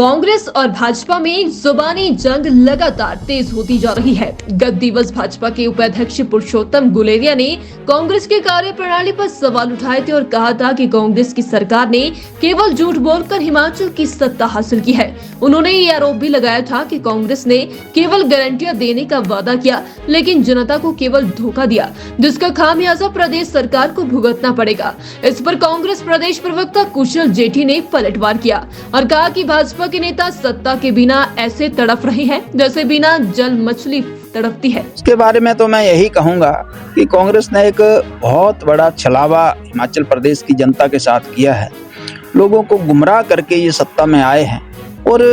कांग्रेस और भाजपा में जुबानी जंग लगातार तेज होती जा रही है। गत दिवस भाजपा के उपाध्यक्ष पुरुषोत्तम गुलेरिया ने कांग्रेस की कार्यप्रणाली पर सवाल उठाए थे और कहा था कि कांग्रेस की सरकार ने केवल झूठ बोलकर हिमाचल की सत्ता हासिल की है। उन्होंने ये आरोप भी लगाया था कि कांग्रेस ने केवल गारंटियां देने का वादा किया, लेकिन जनता को केवल धोखा दिया, जिसका खामियाजा प्रदेश सरकार को भुगतना पड़ेगा। इस पर कांग्रेस प्रदेश प्रवक्ता कुशल जेठी ने पलटवार किया और कहा कि भाजपा के नेता सत्ता के बिना ऐसे तड़प रहे हैं जैसे बिना जल मछली तड़पती है। इसके बारे में तो मैं यही कहूंगा कि कांग्रेस ने एक बहुत बड़ा छलावा हिमाचल प्रदेश की जनता के साथ किया है। लोगों को गुमराह करके ये सत्ता में आए हैं और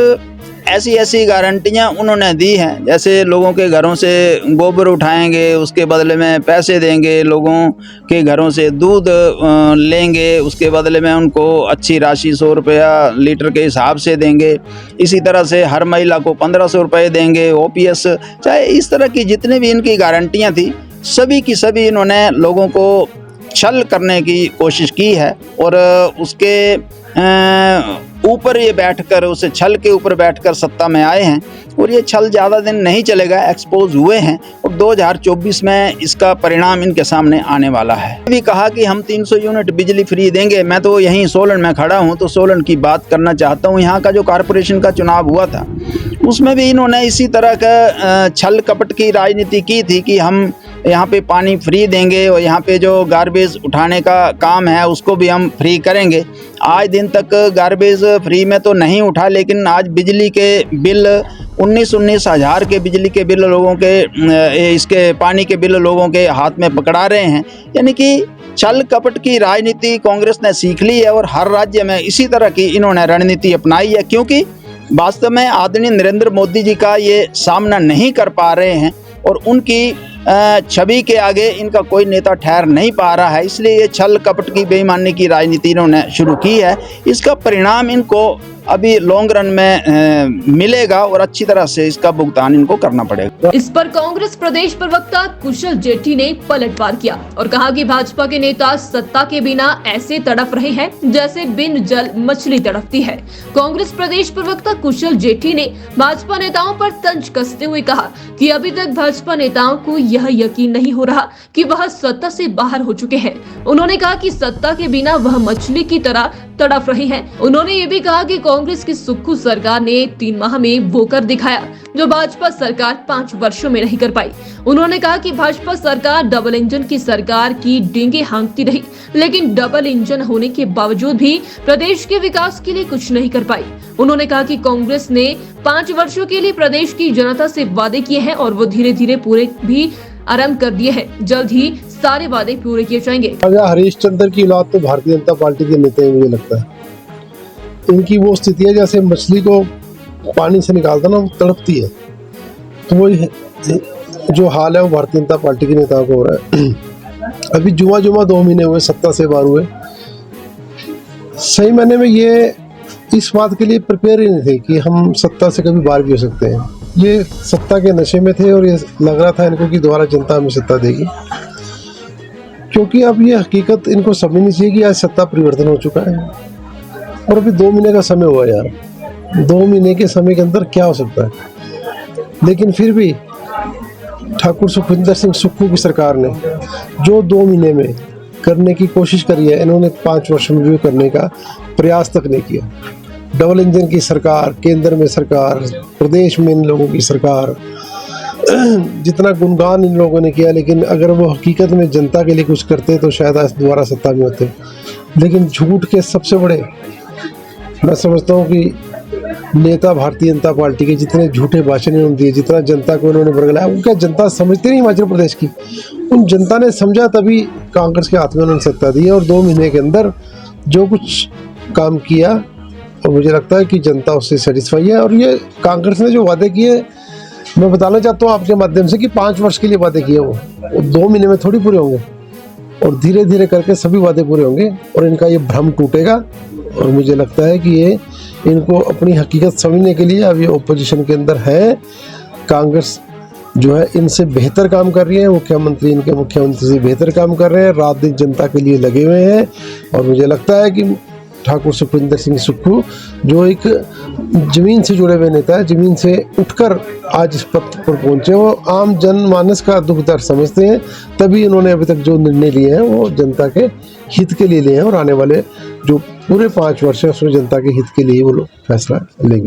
ऐसी ऐसी गारंटियां उन्होंने दी हैं, जैसे लोगों के घरों से गोबर उठाएंगे, उसके बदले में पैसे देंगे, लोगों के घरों से दूध लेंगे, उसके बदले में उनको अच्छी राशि 100 रुपया लीटर के हिसाब से देंगे। इसी तरह से हर महिला को 1500 रुपये देंगे, OPS, चाहे इस तरह की जितनी भी इनकी गारंटियां थी, सभी की सभी इन्होंने लोगों को छल करने की कोशिश की है और उसके ऊपर ये बैठकर, उसे छल के ऊपर बैठकर सत्ता में आए हैं और ये छल ज़्यादा दिन नहीं चलेगा, एक्सपोज हुए हैं और 2024 में इसका परिणाम इनके सामने आने वाला है। भी कहा कि हम 300 यूनिट बिजली फ्री देंगे। मैं तो यहीं सोलन में खड़ा हूं तो सोलन की बात करना चाहता हूं। यहाँ का जो कॉरपोरेशन का चुनाव हुआ था उसमें भी इन्होंने इसी तरह का छल कपट की राजनीति की थी कि हम यहाँ पे पानी फ्री देंगे और यहाँ पे जो गार्बेज उठाने का काम है उसको भी हम फ्री करेंगे। आज दिन तक गार्बेज फ्री में तो नहीं उठा, लेकिन आज बिजली के बिल 19 हज़ार के बिजली के बिल लोगों के, इसके पानी के बिल लोगों के हाथ में पकड़ा रहे हैं। यानी कि छल कपट की राजनीति कांग्रेस ने सीख ली है और हर राज्य में इसी तरह की इन्होंने रणनीति अपनाई है, क्योंकि वास्तव में आदरणीय नरेंद्र मोदी जी का ये सामना नहीं कर पा रहे हैं और उनकी छवि के आगे इनका कोई नेता ठहर नहीं पा रहा है। इसलिए ये छल कपट की बेईमानी की राजनीति इन्होंने शुरू की है। इसका परिणाम इनको अभी लॉन्ग रन में मिलेगा और अच्छी तरह से इसका भुगतान इनको करना पड़ेगा। इस पर कांग्रेस प्रदेश प्रवक्ता कुशल जेठी ने पलटवार किया और कहा कि भाजपा के नेता सत्ता के बिना ऐसे तड़प रहे हैं जैसे बिन जल मछली तड़पती है। कांग्रेस प्रदेश प्रवक्ता कुशल जेठी ने भाजपा नेताओं पर तंज कसते हुए कहा कि अभी तक भाजपा नेताओं को यह यकीन नहीं हो रहा कि वह सत्ता से बाहर हो चुके हैं। उन्होंने कहा कि सत्ता के बिना वह मछली की तरह तड़प रहे हैं। उन्होंने ये भी कहा कि कांग्रेस की सुक्खू सरकार ने 3 माह में वो कर दिखाया जो भाजपा सरकार 5 वर्षों में नहीं कर पाई। उन्होंने कहा कि भाजपा सरकार डबल इंजन की सरकार की डींगे हाँकती रही, लेकिन डबल इंजन होने के बावजूद भी प्रदेश के विकास के लिए कुछ नहीं कर पाई। उन्होंने कहा कि कांग्रेस ने 5 वर्षों के लिए प्रदेश की जनता से वादे किए हैं और वो धीरे धीरे पूरे भी आरंभ कर दिए हैं। जल्द ही सारे वादे पूरे किए जाएंगे। राजा हरीश चंद्र की औलाद तो भारतीय जनता पार्टी के नेता हैं, मुझे लगता है। इनकी वो स्थिति है जैसे मछली को पानी से निकालता ना, वो तड़पती है, तो वही जो हाल है वो भारतीय जनता पार्टी के नेताओं को हो रहा है। अभी जुमा 2 महीने हुए सत्ता से बाहर हुए, सही मायने में ये इस बात के लिए प्रिपेयर ही नहीं थे कि हम सत्ता से कभी बाहर भी हो सकते हैं। ये सत्ता के नशे में थे और ये लग रहा था इनको कि दोबारा जनता हमें सत्ता देगी, क्योंकि अब ये हकीकत इनको समझनी चाहिए कि आज सत्ता परिवर्तन हो चुका है और अभी 2 महीने का समय हुआ यार। 2 महीने के समय के अंदर क्या हो सकता है, लेकिन फिर भी ठाकुर सुखविंदर सिंह सुक्खू की सरकार ने जो 2 महीने में करने की कोशिश करी है, इन्होंने 5 वर्ष में भी करने का प्रयास तक नहीं किया। डबल इंजन की सरकार, केंद्र में सरकार, प्रदेश में इन लोगों की सरकार, जितना गुणगान इन लोगों ने किया, लेकिन अगर वो हकीकत में जनता के लिए कुछ करते तो शायद आज दोबारा सत्ता में होते। लेकिन झूठ के सबसे बड़े मैं समझता हूँ कि नेता भारतीय जनता पार्टी के जितने झूठे भाषण इन्होंने दिए, जितना जनता को इन्होंने बरगलाया, उनका जनता समझती नहीं हिमाचल प्रदेश की। उन जनता ने समझा तभी कांग्रेस के हाथ में उन्होंने सत्ता दी और 2 महीने के अंदर जो कुछ काम किया, और मुझे लगता है कि जनता उससे सेटिस्फाई है। और ये कांग्रेस ने जो वादे किए, मैं बताना चाहता हूँ आपके माध्यम से कि 5 वर्ष के लिए वादे किए वो 2 महीने में थोड़ी पूरे होंगे और धीरे धीरे करके सभी वादे पूरे होंगे और इनका ये भ्रम टूटेगा। और मुझे लगता है कि ये इनको अपनी हकीकत समझने के लिए अब ये ओपोजिशन के अंदर है। कांग्रेस जो है इनसे बेहतर काम कर रही है, मुख्यमंत्री इनके मुख्यमंत्री से बेहतर काम कर रहे हैं, रात दिन जनता के लिए लगे हुए हैं। और मुझे लगता है कि ठाकुर सुखविंदर सिंह सुक्खू, जो एक जमीन से जुड़े हुए नेता है, जमीन से उठकर आज इस पद पर पहुंचे। वो आम जनमानस का दुख दर्द समझते हैं, तभी उन्होंने अभी तक जो निर्णय लिए हैं वो जनता के हित के लिए लिए हैं, और आने वाले जो पूरे 5 वर्ष है उसमें जनता के हित के लिए वो लोग फैसला लेंगे।